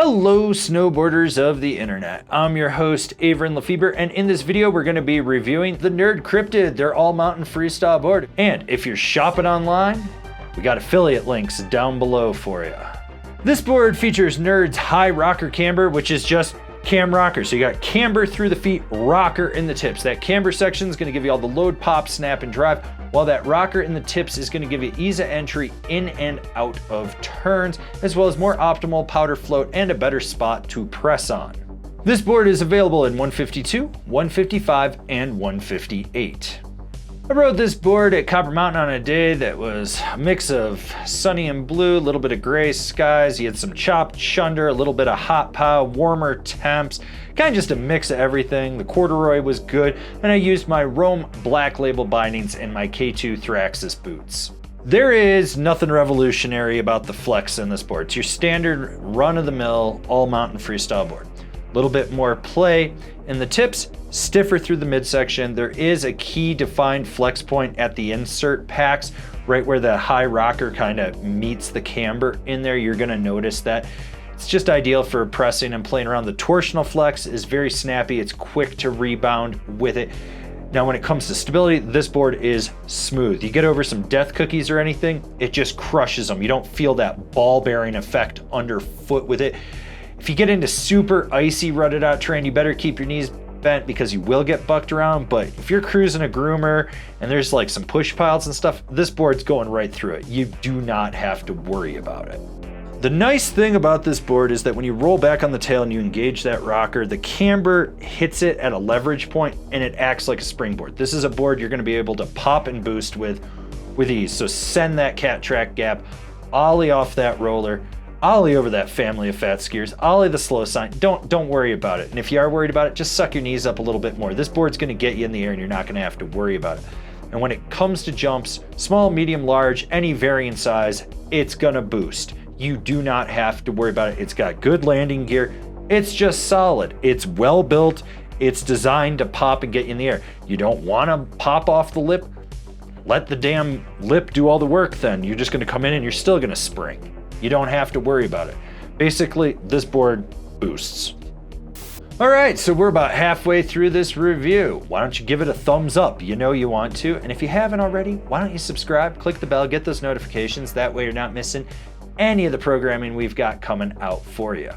Hello snowboarders of the internet, I'm your host Avran LeFeber, and in this video we're going to be reviewing the Nerd Cryptid, their all-mountain freestyle board. And if you're shopping online, we got affiliate links down below for you. This board features Nerd's high rocker camber, which is just cam rocker. So you got camber through the feet, rocker in the tips. That camber section is going to give you all the load, pop, snap, and drive, while that rocker in the tips is going to give you ease of entry in and out of turns, as well as more optimal powder float and a better spot to press on. This board is available in 152, 155, and 158. I rode this board at Copper Mountain on a day that was a mix of sunny and blue, a little bit of gray skies. You had some chopped chunder, a little bit of hot pow, warmer temps, kind of just a mix of everything. The corduroy was good, and I used my Rome Black Label bindings and my K2 Thraxis boots. There is nothing revolutionary about the flex in this board. It's your standard run-of-the-mill all-mountain freestyle board. A little bit more play in the tips, stiffer through the midsection. There is a key defined flex point at the insert packs, right where the high rocker kind of meets the camber in there. You're gonna notice that. It's just ideal for pressing and playing around. The torsional flex is very snappy. It's quick to rebound with it. Now, when it comes to stability, this board is smooth. You get over some death cookies or anything, it just crushes them. You don't feel that ball bearing effect underfoot with it. If you get into super icy rutted out terrain, you better keep your knees bent because you will get bucked around. But if you're cruising a groomer and there's like some push piles and stuff, this board's going right through it. You do not have to worry about it. The nice thing about this board is that when you roll back on the tail and you engage that rocker, the camber hits it at a leverage point and it acts like a springboard. This is a board you're going to be able to pop and boost with ease. So send that cat track gap, ollie off that roller, ollie over that family of fat skiers, ollie the slow sign. Don't worry about it. And if you are worried about it, just suck your knees up a little bit more. This board's going to get you in the air and you're not going to have to worry about it. And when it comes to jumps, small, medium, large, any varying size, it's going to boost. You do not have to worry about it. It's got good landing gear. It's just solid. It's well built. It's designed to pop and get you in the air. You don't want to pop off the lip? Let the damn lip do all the work then. You're just going to come in and you're still going to spring. You don't have to worry about it. Basically, this board boosts. All right, so we're about halfway through this review. Why don't you give it a thumbs up? You know you want to. And if you haven't already, why don't you subscribe, click the bell, get those notifications. That way you're not missing any of the programming we've got coming out for you.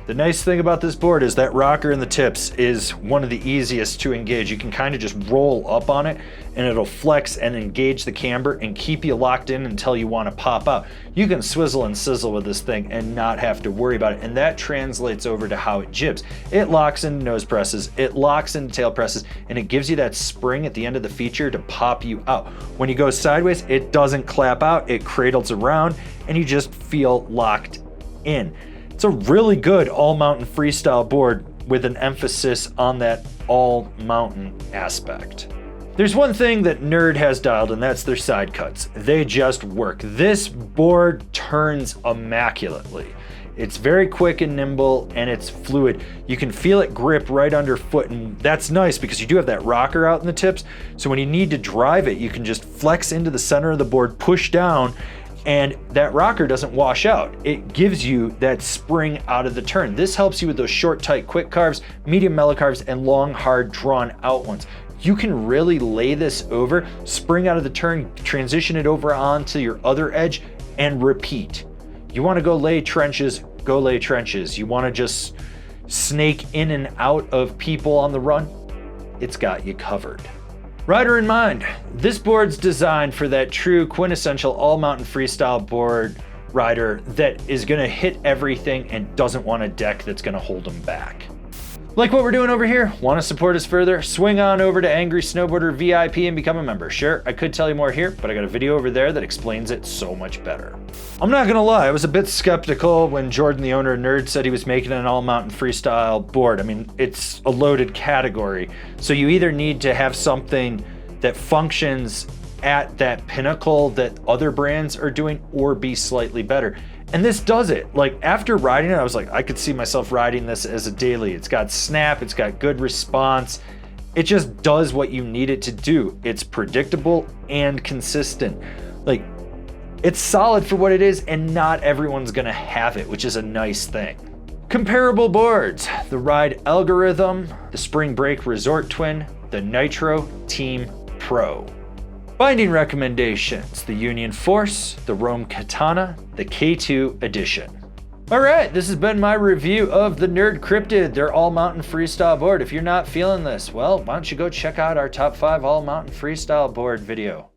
The nice thing about this board is that rocker in the tips is one of the easiest to engage. You can kind of just roll up on it and it'll flex and engage the camber and keep you locked in until you want to pop out. You can swizzle and sizzle with this thing and not have to worry about it. And that translates over to how it jibs. It locks into nose presses, it locks into tail presses, and it gives you that spring at the end of the feature to pop you out. When you go sideways, it doesn't clap out, it cradles around, and you just feel locked in. It's a really good all-mountain freestyle board with an emphasis on that all-mountain aspect. There's one thing that Nerd has dialed, and that's their side cuts. They just work. This board turns immaculately. It's very quick and nimble, and it's fluid. You can feel it grip right underfoot, and that's nice because you do have that rocker out in the tips. So when you need to drive it, you can just flex into the center of the board, push down, and that rocker doesn't wash out. It gives you that spring out of the turn. This helps you with those short, tight, quick carves, medium, mellow carves, and long, hard, drawn out ones. You can really lay this over, spring out of the turn, transition it over onto your other edge, and repeat. You want to go lay trenches, go lay trenches. You want to just snake in and out of people on the run, it's got you covered. Rider in mind, this board's designed for that true quintessential all-mountain freestyle board rider that is gonna hit everything and doesn't want a deck that's gonna hold them back. Like what we're doing over here? Want to support us further? Swing on over to Angry Snowboarder VIP and become a member. Sure, I could tell you more here, but I got a video over there that explains it so much better. I'm not gonna lie, I was a bit skeptical when Jordan, the owner of Nerd, said he was making an all-mountain freestyle board. I mean, it's a loaded category. So you either need to have something that functions at that pinnacle that other brands are doing or be slightly better. And this does it. Like, after riding it, I was like, I could see myself riding this as a daily. It's got snap, it's got good response. It just does what you need it to do. It's predictable and consistent. Like, it's solid for what it is, and not everyone's gonna have it, which is a nice thing. Comparable boards: the Ride Algorhythm, the Spring Break Resort Twin, the Nitro Team Pro. Binding recommendations: the Union Force, the Rome Katana, the K2 Edition. Alright, this has been my review of the Nerd Cryptid, their all-mountain freestyle board. If you're not feeling this, well, why don't you go check out our top 5 all-mountain freestyle board video.